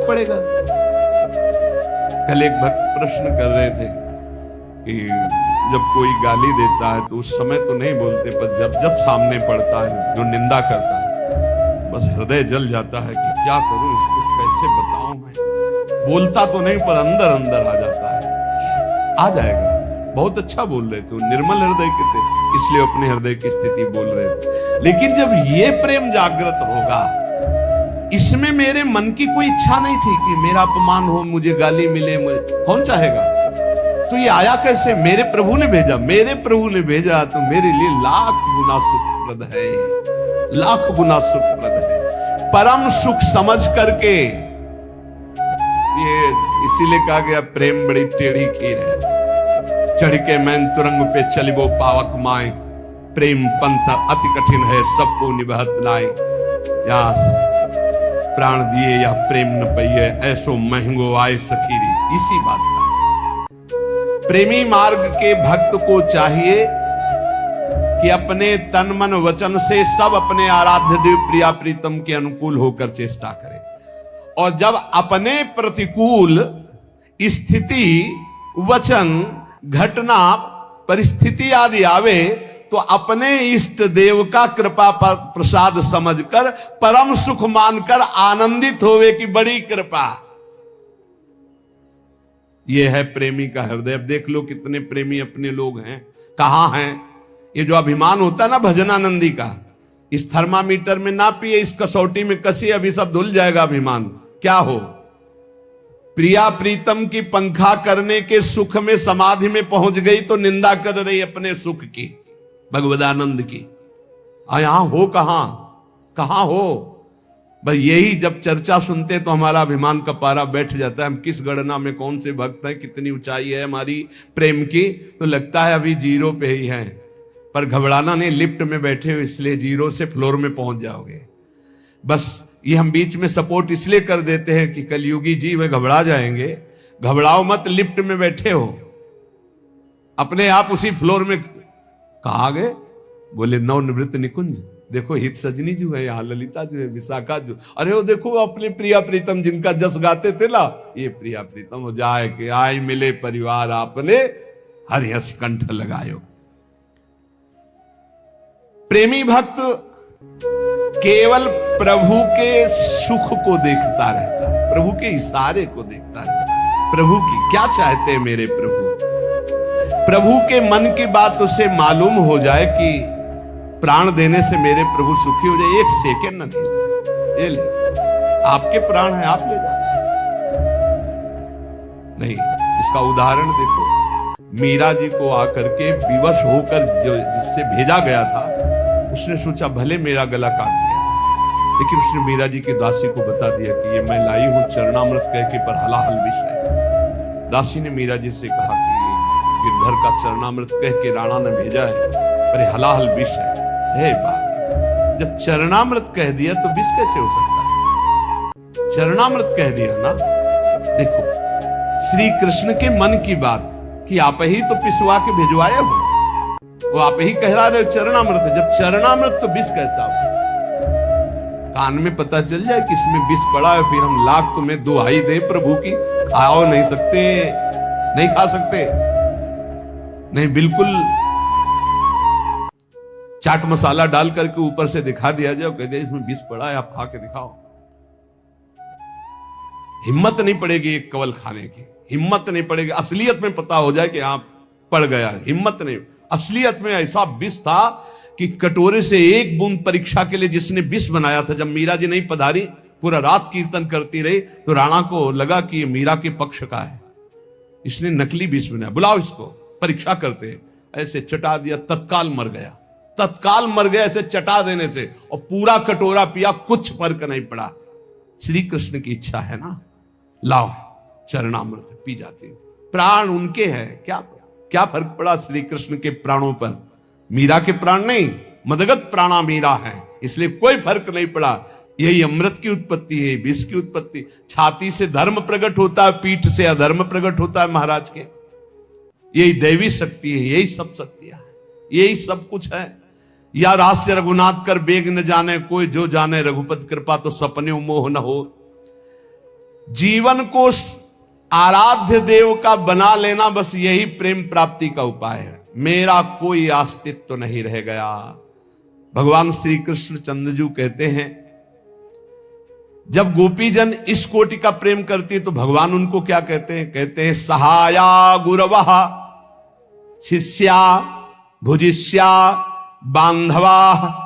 फर्क पड़ेगा। कल एक भक्त प्रश्न कर रहे थे कि जब कोई गाली देता है तो उस समय तो नहीं बोलते, पर जब जब सामने पड़ता है जो निंदा करता है, बस हृदय जल जाता है कि क्या करूं, इसको कैसे बताऊं। मैं बोलता तो नहीं पर अंदर अंदर आ जाता है। आ जाएगा। बहुत अच्छा बोल रहे थे, निर्मल हृदय के थे, इसलिए अपने हृदय की स्थिति बोल रहे थे। लेकिन जब ये प्रेम जागृत होगा, इसमें मेरे मन की कोई इच्छा नहीं थी कि मेरा अपमान हो, मुझे गाली मिले, मुझे कौन चाहेगा। तो ये आया कैसे? मेरे प्रभु ने भेजा। मेरे प्रभु ने भेजा तो मेरे लिए लाख गुना सुखप्रद है, लाख गुना सुखप्रद है। परम सुख समझ करके, ये इसीलिए कहा गया प्रेम बड़ी टेढ़ी खीर है। चढ़ के मैन तुरंग पे चलिबो पावक माए, प्रेम पंथ अति कठिन है सबको निभत नाय। या प्राण दिए या प्रेम न पइए, ऐसो महंगो आए सखीरी। इसी बात का प्रेमी मार्ग के भक्त को चाहिए कि अपने तन मन वचन से सब अपने आराध्य देव प्रिया प्रीतम के अनुकूल होकर चेष्टा करे। और जब अपने प्रतिकूल स्थिति, वचन, घटना, परिस्थिति आदि आवे तो अपने इष्ट देव का कृपा प्रसाद समझकर परम सुख मानकर आनंदित होवे कि बड़ी कृपा। यह है प्रेमी का हृदय। अब देख लो कितने प्रेमी अपने लोग हैं, कहां हैं। ये जो अभिमान होता है ना भजनानंदी का, इस थर्मामीटर में ना पिए, इस कसौटी में कसी, अभी सब धुल जाएगा अभिमान। क्या हो, प्रिया प्रीतम की पंखा करने के सुख में समाधि में पहुंच गई तो निंदा कर रही अपने सुख की, भगवदानंद की। यहां हो कहां हो। बस यही जब चर्चा सुनते तो हमारा अभिमान का पारा बैठ जाता है। हम किस गणना में कौन से भक्त हैं, कितनी ऊंचाई है हमारी प्रेम की, तो लगता है अभी जीरो पे ही हैं। पर घबराना नहीं, लिफ्ट में बैठे हो इसलिए जीरो से फ्लोर में पहुंच जाओगे। बस ये हम बीच में सपोर्ट इसलिए कर देते हैं कि कलयुगी जी वे घबरा जाएंगे। घबराओ मत, लिफ्ट में बैठे हो, अपने आप उसी फ्लोर में। कहा गए? बोले नवनिवृत्त निकुंज। देखो हित सजनी जो है यहाँ, ललिता जो है, विशाखा जो, अरे वो देखो अपने प्रिया प्रीतम जिनका जस गाते थे ना, ये प्रिया प्रीतम हो जाए कि आए मिले परिवार आपने, हरिहस कंठ लगायो। प्रेमी भक्त केवल प्रभु के सुख को देखता रहता है, प्रभु के इशारे को देखता रहता है। प्रभु की क्या चाहते हैं मेरे प्रभु, प्रभु के मन की बात उसे मालूम हो जाए कि प्राण देने से मेरे प्रभु सुखी हो जाए, एक सेकंड न ले, ये ले, आपके प्राण है, आप ले जाओ। नहीं, इसका उदाहरण देखो, मीरा जी को आकर के विवश होकर जिससे भेजा गया था, उसने सोचा भले मेरा गला काट दिया, लेकिन उसने मीरा जी की दासी को बता दिया कि ये मैं लाई हूं चरणामृत कह के, पर हलाहल विष है। दासी ने मीरा जी से कहा कि गिरधर का चरणामृत कह के राणा ने भेजा है, पर हलाहल विष है। हे बाप, जब चरणामृत कह दिया तो विष कैसे हो सकता है? चरणामृत कह दिया ना। देखो श्री कृष्ण के मन की बात कि आप ही तो पिसवा के भिजवाए हो, वो आप ही कह रहे हो चरणामृत है। जब चरणामृत तो विष कैसा हो? कान में पता चल जाए कि इसमें विष पड़ा है, फिर हम लाख तुम्हें दुहाई दे प्रभु की, खाओ नहीं सकते, नहीं खा सकते, नहीं, बिल्कुल चाट मसाला डाल करके ऊपर से दिखा दिया जाए, कह दिया इसमें विष पड़ा है, आप खा के दिखाओ। हिम्मत नहीं पड़ेगी एक कवल खाने की, हिम्मत नहीं पड़ेगी। असलियत में पता हो जाए कि आप पड़ गया, हिम्मत नहीं। असलियत में ऐसा विष था कि कटोरे से एक बूंद परीक्षा के लिए जिसने विष बनाया था, जब मीरा जी नहीं पधारी, पूरा रात कीर्तन करती रही, तो राणा को लगा कि ये मीरा के पक्ष का है, इसने नकली विष बनाया, बुलाओ इसको, परीक्षा करते। ऐसे चटा दिया, तत्काल मर गया, तत्काल मर गया ऐसे चटा देने से, और पूरा कटोरा पिया, कुछ फर्क नहीं पड़ा। श्री कृष्ण की इच्छा है ना, लाओ चरणामृत, पी जाते हैं, प्राण उनके हैं, क्या फर्क पड़ा श्री कृष्ण के प्राणों पर? मीरा के प्राण नहीं, मदगत प्राणा मीरा है, इसलिए कोई फर्क नहीं पड़ा। यही अमृत की उत्पत्ति है, विष की उत्पत्ति। छाती से धर्म प्रकट होता है, पीठ से अधर्म प्रकट होता है महाराज के। यही दैवी शक्ति है, यही सब शक्तियां हैं, यही सब कुछ है। या रहस्य रघुनाथ कर बेग न जाने कोई, जो जाने रघुपति कृपा तो सपने मोह न हो। जीवन को आराध्य देव का बना लेना, बस यही प्रेम प्राप्ति का उपाय है। मेरा कोई अस्तित्व तो नहीं रह गया। भगवान श्री कृष्ण चंद्रजू कहते हैं, जब गोपीजन इस कोटि का प्रेम करती है तो भगवान उनको क्या कहते हैं? कहते हैं सहाया गुरवः शिष्या भुजिष्या बांधवा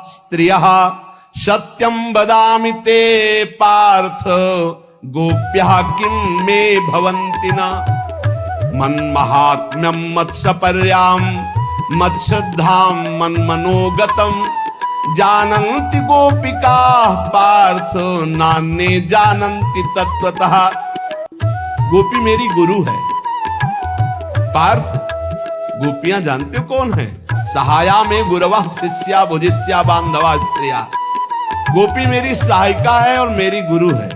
स्त्रियः सत्यम वदामि ते पार्थ गोप्यः किं मे भवन्ति न मन्महात्म्यं मत्सपर्यां मत्श्रद्धां मन्मनोगतं जानन्ति गोपिका पार्थ नान्ये जानन्ति तत्वतः। गोपी मेरी गुरु है पार्थ, गोपियां जानते हो कौन है? सहाया में गुरवा शिष्या भुजिष्या बांधवा स्त्रिया। गोपी मेरी सहायिका है और मेरी गुरु है।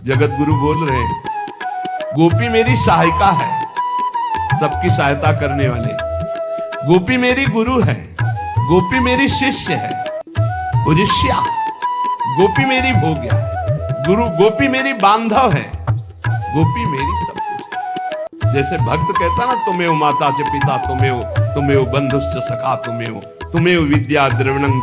जगत गुरु बोल रहे हैं, गोपी मेरी सहायिका है, सबकी सहायता करने वाले। गोपी मेरी गुरु है, गोपी मेरी शिष्य है। भुजिष्या, गोपी मेरी भोग्या है। गुरु गोपी मेरी बांधव है, गोपी मेरी सब कुछ। जैसे भक्त कहता ना, तुम्हें माता च पिता तुम्हें बंधुश्च सखा तुम्हें विद्या द्रविणं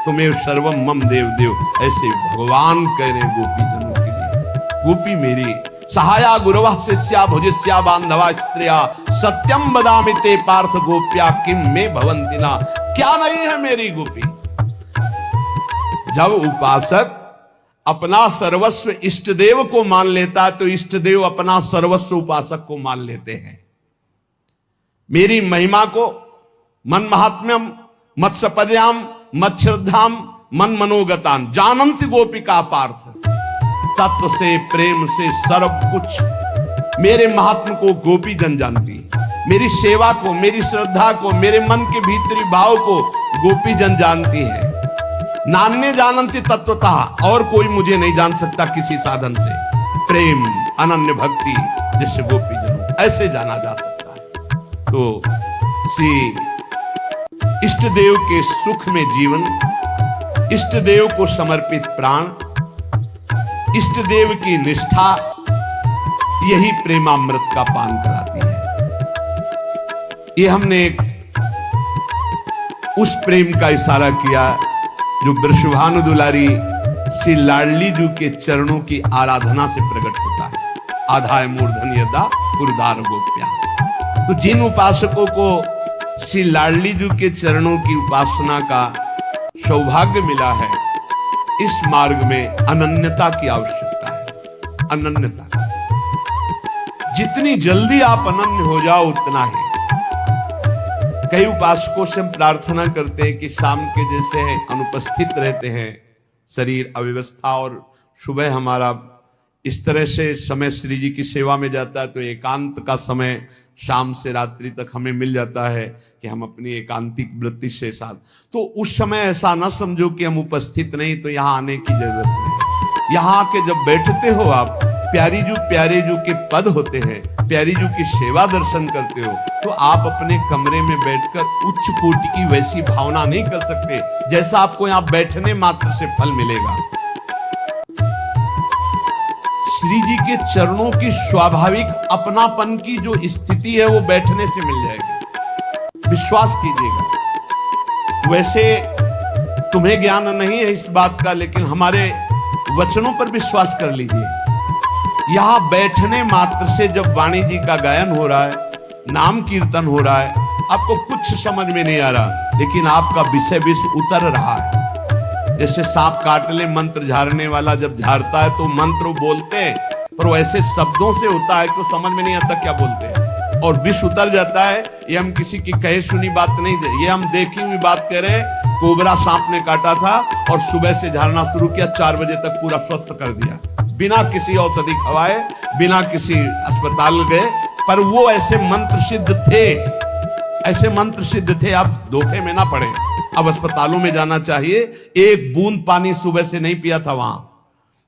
तुम्हें सर्वम मम देव देव। ऐसे भगवान कह रहे गोपीजनों के लिए, गोपी मेरी सहाया गुरवः शिष्या भुजिष्या बांधवा स्त्रिया सत्यम वदामि ते पार्थ गोप्या किम में भवन्ति न। क्या नहीं है मेरी गोपी? जब उपासक अपना सर्वस्व इष्ट देव को मान लेता है तो इष्ट देव अपना सर्वस्व उपासक को मान लेते हैं। मेरी महिमा को मन महात्म्यम मत्सपर्याम मच्छ्रद्धाम मन मनोगतान जानन्ति गोपिका पार्थ। तत्व से प्रेम से सर्व कुछ मेरे महात्म को गोपी जन जानती है। मेरी सेवा को, मेरी श्रद्धा को, मेरे मन के भीतरी भाव को गोपी जन जानती है। नान्य जानन्ति तत्वतः, और कोई मुझे नहीं जान सकता किसी साधन से। प्रेम अनन्य भक्ति जैसे गोपी जन ऐसे जाना जा सकता है। तो श्री इष्ट देव के सुख में जीवन, इष्ट देव को समर्पित प्राण, इष्ट देव की निष्ठा, यही प्रेमामृत का पान कराती है। ये हमने उस प्रेम का इशारा किया जो वृषभानु दुलारी श्री लाडली जी के चरणों की आराधना से प्रकट होता है। आधाय मूर्धन यदा पुरदार गोप्या। तो जिन उपासकों को श्री लाडली जी के चरणों की उपासना का सौभाग्य मिला है, इस मार्ग में अनन्यता की आवश्यकता है। अनन्यता, जितनी जल्दी आप अनन्य हो जाओ उतना ही। कई उपासकों से हम प्रार्थना करते हैं कि शाम के जैसे अनुपस्थित रहते हैं, शरीर अव्यवस्था, और सुबह हमारा इस तरह से समय श्री जी की सेवा में जाता है, तो एकांत का समय शाम से रात्रि तक हमें मिल जाता है कि हम अपनी एकांतिक वृत्ति से साथ, तो उस समय ऐसा ना समझो कि हम उपस्थित नहीं, तो यहाँ आने की जरूरत नहीं। यहाँ आके जब बैठते हो आप, प्यारी जू के पद होते हैं, प्यारी जू की सेवा दर्शन करते हो, तो आप अपने कमरे में बैठकर उच्च कोटि की वैसी भावना नहीं कर सकते जैसा आपको यहाँ बैठने मात्र से फल मिलेगा। श्री जी के चरणों की स्वाभाविक अपनापन की जो स्थिति है वो बैठने से मिल जाएगी, विश्वास कीजिएगा। वैसे तुम्हें ज्ञान नहीं है इस बात का, लेकिन हमारे वचनों पर विश्वास कर लीजिए। यहां बैठने मात्र से जब वाणी जी का गायन हो रहा है, नाम कीर्तन हो रहा है, आपको कुछ समझ में नहीं आ रहा, लेकिन आपका विषय विष उतर रहा है। जैसे सांप काट ले, मंत्र झाड़ने वाला जब झाड़ता है तो मंत्र बोलते हैं, पर वो ऐसे शब्दों से होता है कि समझ में नहीं आता क्या बोलते हैं, और विष उतर जाता है। ये हम किसी की कहे सुनी बात नहीं दे, ये हम देखी हुई बात कह रहे हैं। कोबरा सांप ने काटा था और सुबह से झाड़ना शुरू किया, 4 बजे तक पूरा स्वस्थ कर दिया, बिना किसी औषधि खवाए, बिना किसी अस्पताल गए। पर वो ऐसे मंत्र सिद्ध थे, ऐसे मंत्र सिद्ध थे, आप धोखे में ना पड़े। अब अस्पतालों में जाना चाहिए। एक बूंद पानी सुबह से नहीं पिया था वहां।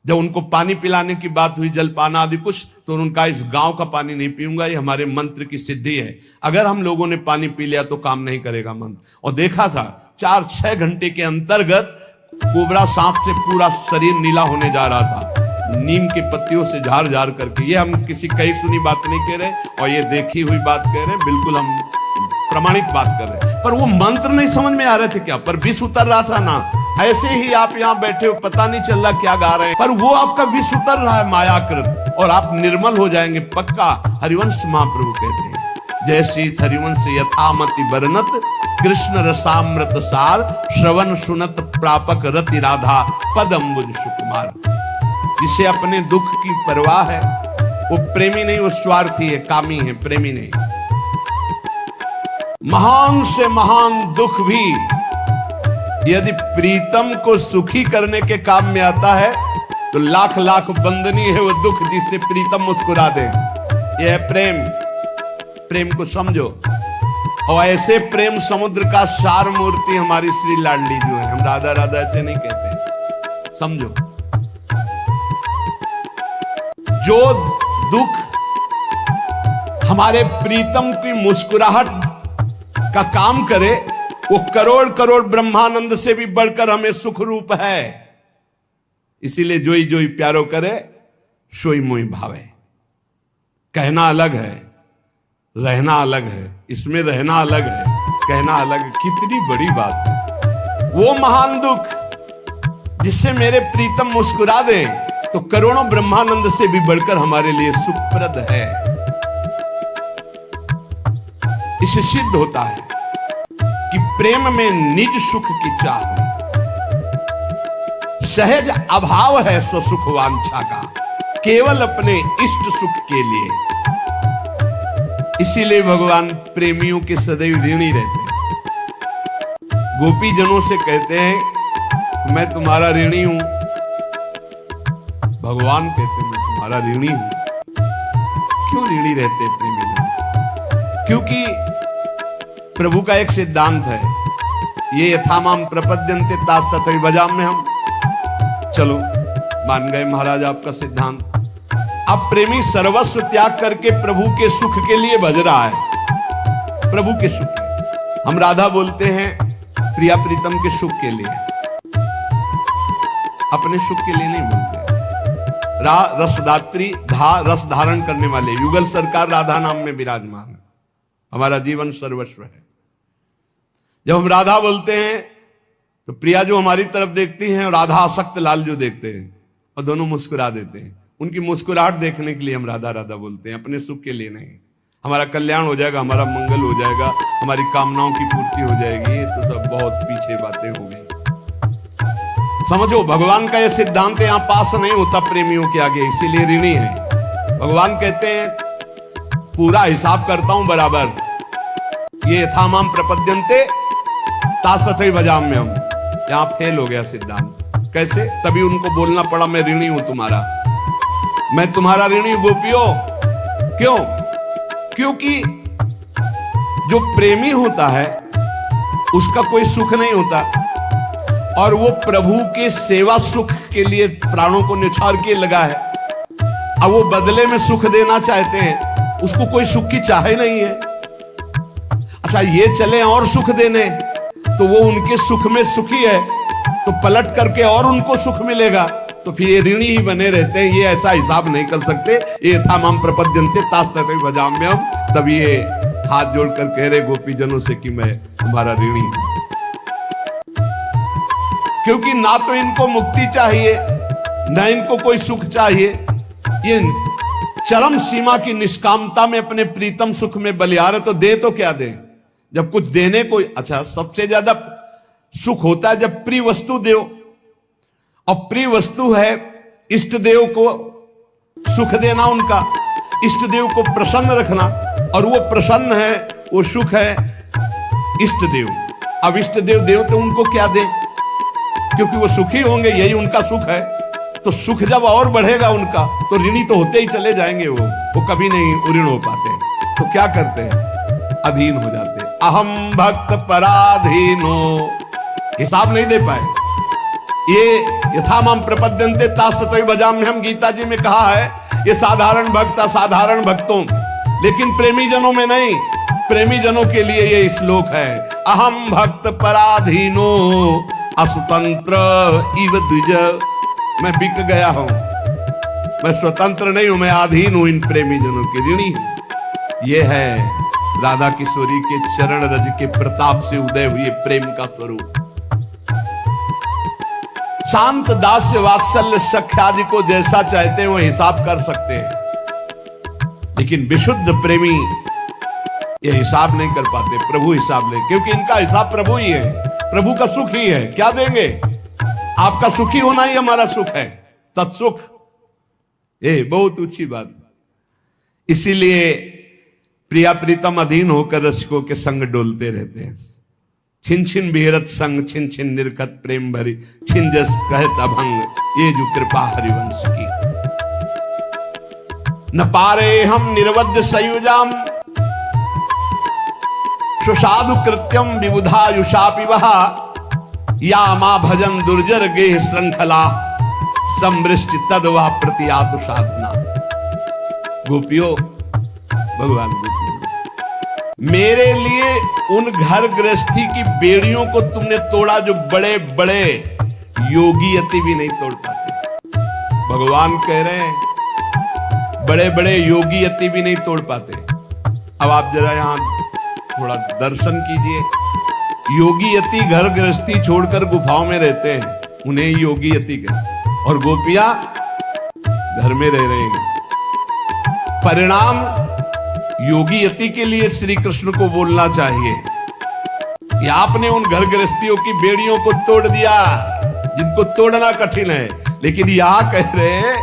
जब उनको पानी पिलाने की बात हुई, जलपान आदि कुछ, तो उनका इस गांव का पानी नहीं पीऊंगा, ये हमारे मंत्र की सिद्धि है। अगर हम लोगों ने पानी पी लिया तो काम नहीं करेगा मंत्र। और देखा था 4-6 घंटे के अंतर्गत कोबरा सांप से पूरा शरीर नीला होने जा रहा था। नीम के पत्तियों से झाड़ झाड़ करके, ये हम किसी कही सुनी बात नहीं कह रहे और ये देखी हुई बात कह रहे हैं, बिल्कुल हम प्रमाणित बात कर रहे हैं। पर वो मंत्र नहीं समझ में आ रहे थे क्या, पर विष उतर रहा था ना। ऐसे ही आप यहाँ बैठे हो, पता नहीं चल रहा क्या गा रहे हैं, पर वो आपका विष उतर रहा है मायाकृत, और आप निर्मल हो जाएंगे पक्का। हरिवंश महाप्रभु कहते हैं, जय श्री हरिवंश यथामति बरनत कृष्ण रसामृत सार, श्रवण सुनत प्रापक रति राधा पद अम्बुज सुकुमार। जिसे अपने दुख की परवाह है, वो प्रेमी नहीं, वो स्वार्थी है, कामी है, प्रेमी नहीं। महान से महान दुख भी यदि प्रीतम को सुखी करने के काम में आता है तो लाख लाख बंदनी है वो दुख जिससे प्रीतम मुस्कुरा दे। यह है प्रेम। प्रेम को समझो। और ऐसे प्रेम समुद्र का सार मूर्ति हमारी श्री लाडली जो है, हम राधा राधा ऐसे नहीं कहते, समझो। जो दुख हमारे प्रीतम की मुस्कुराहट का काम करे, वो करोड़ करोड़ ब्रह्मानंद से भी बढ़कर हमें सुख रूप है। इसीलिए जोई जोई प्यारो करे, सोई मोई भावे। कहना अलग है, रहना अलग है। इसमें रहना अलग है, कहना अलग है। कितनी बड़ी बात है। वो महान दुख जिससे मेरे प्रीतम मुस्कुरा दे, तो करोड़ों ब्रह्मानंद से भी बढ़कर हमारे लिए सुखप्रद है। इससे सिद्ध होता है कि प्रेम में निज सुख की चाह नहीं, सहज अभाव है स्वसुख वांछा का, केवल अपने इष्ट सुख के लिए। इसीलिए भगवान प्रेमियों के सदैव ऋणी रहते हैं। गोपी जनों से कहते हैं मैं तुम्हारा ऋणी हूं, भगवान कहते हैं मैं तुम्हारा ऋणी हूं। क्यों ऋणी रहते हैं प्रेमी जनों? क्योंकि प्रभु का एक सिद्धांत है, ये यथामाम प्रपद्यन्ते तास तथैव भजाम्यहम् में हम चलो मान गए महाराज आपका सिद्धांत। अब प्रेमी सर्वस्व त्याग करके प्रभु के सुख के लिए भज रहा है, प्रभु के सुख। हम राधा बोलते हैं प्रिया प्रीतम के सुख के लिए, अपने सुख के लिए नहीं बोलते। रा रसदात्री, धा रस धारण करने वाले, युगल सरकार राधा नाम में विराजमान है। हमारा जीवन सर्वस्व है। जब हम राधा बोलते हैं तो प्रिया जो हमारी तरफ देखती हैं और राधा आसक्त लाल जो देखते हैं, और दोनों मुस्कुरा देते हैं। उनकी मुस्कुराहट देखने के लिए हम राधा राधा बोलते हैं, अपने सुख के लिए नहीं। हमारा कल्याण हो जाएगा, हमारा मंगल हो जाएगा, हमारी कामनाओं की पूर्ति हो जाएगी। ये तो सब बहुत पीछे बातें हो गई। समझो, भगवान का यह सिद्धांत यहां पास नहीं होता प्रेमियों के आगे, इसीलिए ऋणी है। भगवान कहते हैं पूरा हिसाब करता हूं बराबर, ये यथामाम प्रपद्यन्ते तास तथैव भजाम्यहम् में हम यहां फेल हो गया सिद्धांत। कैसे? तभी उनको बोलना पड़ा मैं ऋणी हूं तुम्हारा, मैं तुम्हारा ऋणी हूं गोपियों। क्यों? क्योंकि जो प्रेमी होता है उसका कोई सुख नहीं होता, और वो प्रभु के सेवा सुख के लिए प्राणों को निछावर के लगा है। अब वो बदले में सुख देना चाहते हैं, उसको कोई सुख की चाह ही नहीं है। अच्छा, ये चले और सुख देने, तो वो उनके सुख में सुखी है, तो पलट करके और उनको सुख मिलेगा, तो फिर ये ऋणी ही बने रहते हैं। ये ऐसा हिसाब नहीं कर सकते। ये यथामाम प्रपद्यन्ते तास तथैव भजाम्यहम्। तब ये हाथ जोड़कर कह रहे गोपी जनों से कि मैं तुम्हारा ऋणी हूं। क्योंकि ना तो इनको मुक्ति चाहिए, ना इनको कोई सुख चाहिए। ये चरम सीमा की निष्कामता में अपने प्रीतम सुख में बलिहार है, तो दे तो क्या दे? जब कुछ देने को, अच्छा, सबसे ज्यादा सुख होता है जब प्रिय वस्तु दो, और प्रिय वस्तु है इष्ट देव को सुख देना, उनका इष्ट देव को प्रसन्न रखना, और वो प्रसन्न है, वो सुख है इष्ट देव। अब इष्ट देव देव तो उनको क्या दे, क्योंकि वो सुखी होंगे, यही उनका सुख है। तो सुख जब और बढ़ेगा उनका, तो ऋणी तो होते ही चले जाएंगे, वो कभी नहीं ऋण हो पाते। तो क्या करते हैं? अधीन हो जाते। अहम भक्त पराधीनो, हिसाब नहीं दे पाए। ये यथामाम प्रपद्यन्ते तास तथैव भजाम्यहम् गीता जी में कहा है, ये साधारण भक्त असाधारण भक्तों, लेकिन प्रेमी जनों में नहीं। प्रेमी जनों के लिए ये श्लोक है, अहम भक्त पराधीनो असुतंत्र इव द्विज। मैं बिक गया हूं, मैं स्वतंत्र नहीं हूं, मैं अधीन हूं इन प्रेमी जनों के, ऋणी हूं। ये है राधा किशोरी के चरण रज के प्रताप से उदय हुए प्रेम का स्वरूप। शांत दास्य वात्सल्य सख्यादि को जैसा चाहते हैं वो हिसाब कर सकते हैं, लेकिन विशुद्ध प्रेमी ये हिसाब नहीं कर पाते, प्रभु हिसाब ले, क्योंकि इनका हिसाब प्रभु ही है, प्रभु का सुख ही है। क्या देंगे? आपका सुखी होना ही हमारा सुख है, तत्सुख। ये बहुत ऊंची बात। इसीलिए प्रिया प्रीतम अधीन होकर रसिकों के संग डोलते रहते हैं। छिन छिन बिहरत संग, छिन छिन निरखत प्रेम भरी, छिन जस कहत अभंग, ये जो कृपा हरिवंश की। न पारे हम निर्वध्य सयुजाम, सुसाधु कृत्यम विबुधायुषापि वहा, या मां भजन दुर्जर गेह श्रृंखला, समृष्टि तद वह प्रतियातु साधना। गोपियों, भगवान गोपियों, मेरे लिए उन घर गृहस्थी की बेड़ियों को तुमने तोड़ा जो बड़े बड़े योगी यति भी नहीं तोड़ पाते। भगवान कह रहे हैं बड़े बड़े योगी यति भी नहीं तोड़ पाते। अब आप जरा यहां थोड़ा दर्शन कीजिए। योगी यति घर गृहस्थी छोड़कर गुफाओं में रहते हैं, उन्हें योगी यति कहते, और गोपियां घर में रह रहे हैं। परिणाम योगी यति के लिए श्री कृष्ण को बोलना चाहिए कि आपने उन घर गृहस्थियों की बेड़ियों को तोड़ दिया जिनको तोड़ना कठिन है। लेकिन यहां कह रहे हैं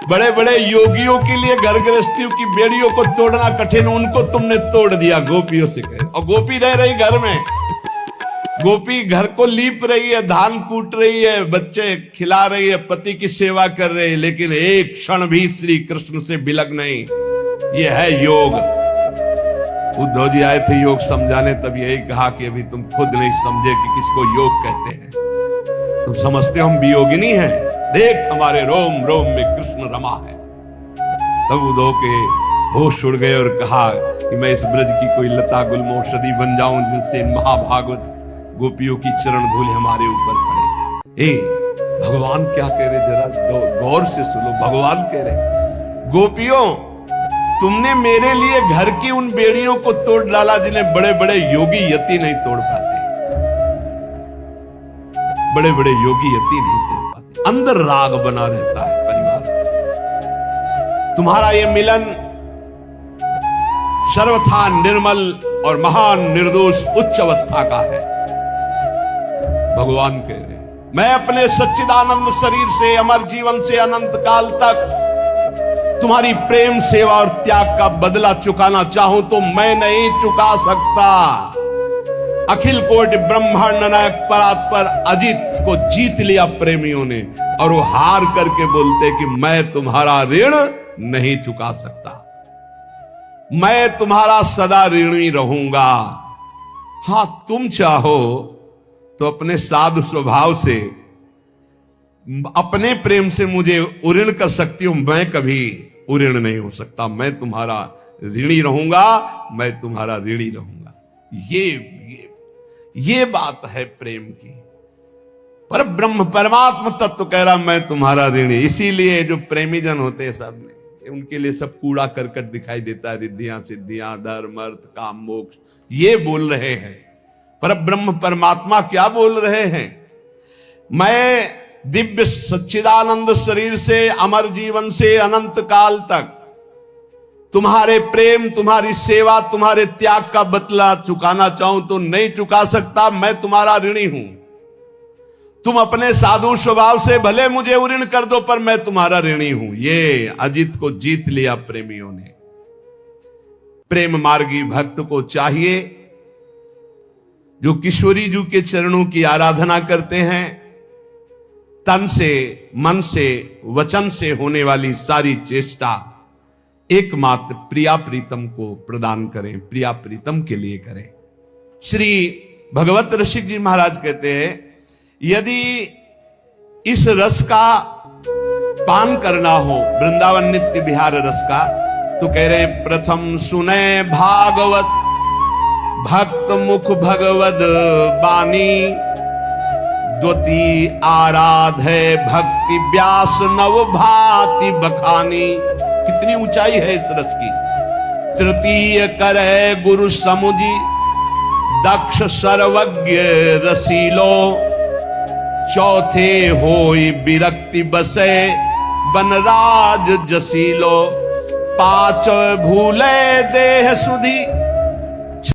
बड़े बड़े योगियों के लिए घर गृहस्थियों की बेड़ियों को तोड़ना कठिन, उनको तुमने तोड़ दिया। गोपियों से कह, और गोपी रह रही घर में, गोपी घर को लीप रही है, धान कूट रही है, बच्चे खिला रही है, पति की सेवा कर रही है, लेकिन एक क्षण भी श्री कृष्ण से बिलग नहीं। यह है योग। उद्धव जी आए थे योग समझाने, तब यही कहा कि अभी तुम खुद नहीं समझे कि किसको योग कहते हैं। तुम समझते हो हम वियोगिनी हैं, देख हमारे रोम रोम में कृष्ण रमा है। तब उद्धव के होश उड़ गए और कहा कि मैं इस ब्रज की कोई लता गुल्म औषधि बन जाऊं जिनसे महाभागवत गोपियों की चरण धूल हमारे ऊपर पड़े। भगवान क्या कह रहे, जरा गौर से सुनो। भगवान कह रहे, गोपियों तुमने मेरे लिए घर की उन बेड़ियों को तोड़ डाला जिन्हें बड़े बड़े योगी यति नहीं तोड़ पाते। बड़े बड़े योगी यति नहीं तोड़ पाते। अंदर राग बना रहता है परिवार। तुम्हारा ये मिलन सर्वथा निर्मल और महान निर्दोष उच्च अवस्था का है। भगवान कह रहे हैं, मैं अपने सच्चिदानंद शरीर से अमर जीवन से अनंत काल तक तुम्हारी प्रेम सेवा और त्याग का बदला चुकाना चाहूं तो मैं नहीं चुका सकता। अखिल कोटि ब्रह्मांड नायक परात्पर अजित को जीत लिया प्रेमियों ने, और वो हार करके बोलते कि मैं तुम्हारा ऋण नहीं चुका सकता, मैं तुम्हारा सदा ऋणी रहूंगा। हां, तुम चाहो तो अपने साधु स्वभाव से, अपने प्रेम से मुझे उऋण कर सकती हूं, मैं कभी उऋण नहीं हो सकता। मैं तुम्हारा ऋणी रहूंगा, मैं तुम्हारा ऋणी रहूंगा। ये बात है प्रेम की। पर ब्रह्म परमात्मा तत्व कह रहा मैं तुम्हारा ऋणी। इसीलिए जो प्रेमी जन होते हैं सब ने, उनके लिए सब कूड़ा करकट दिखाई देता है। रिद्धियां सिद्धियां धर्म अर्थ काम मोक्ष ये बोल रहे हैं, पर ब्रह्म परमात्मा क्या बोल रहे हैं? मैं दिव्य सच्चिदानंद शरीर से अमर जीवन से अनंत काल तक तुम्हारे प्रेम, तुम्हारी सेवा, तुम्हारे त्याग का बदला चुकाना चाहूं तो नहीं चुका सकता। मैं तुम्हारा ऋणी हूं। तुम अपने साधु स्वभाव से भले मुझे उऋण कर दो, पर मैं तुम्हारा ऋणी हूं। ये अजित को जीत लिया प्रेमियों ने। प्रेम मार्गी भक्त को चाहिए जो किशोरी जी के चरणों की आराधना करते हैं, तन से, मन से, वचन से होने वाली सारी चेष्टा एकमात्र प्रिया प्रीतम को प्रदान करें, प्रिया प्रीतम के लिए करें। श्री भगवत रसिक जी महाराज कहते हैं, यदि इस रस का पान करना हो, वृंदावन नित्य विहार रस का, तो कह रहे हैं प्रथम सुने भागवत भक्त मुख भगवद बानी, द्वितीय आराधे भक्ति व्यास नव भांति बखानी। कितनी ऊंचाई है इस रस की। तृतीय करे गुरु समुझी दक्ष सर्वज्ञ रसीलो। चौथे होई विरक्ति बसे बनराज जसीलो। पांच भूले देह सुधी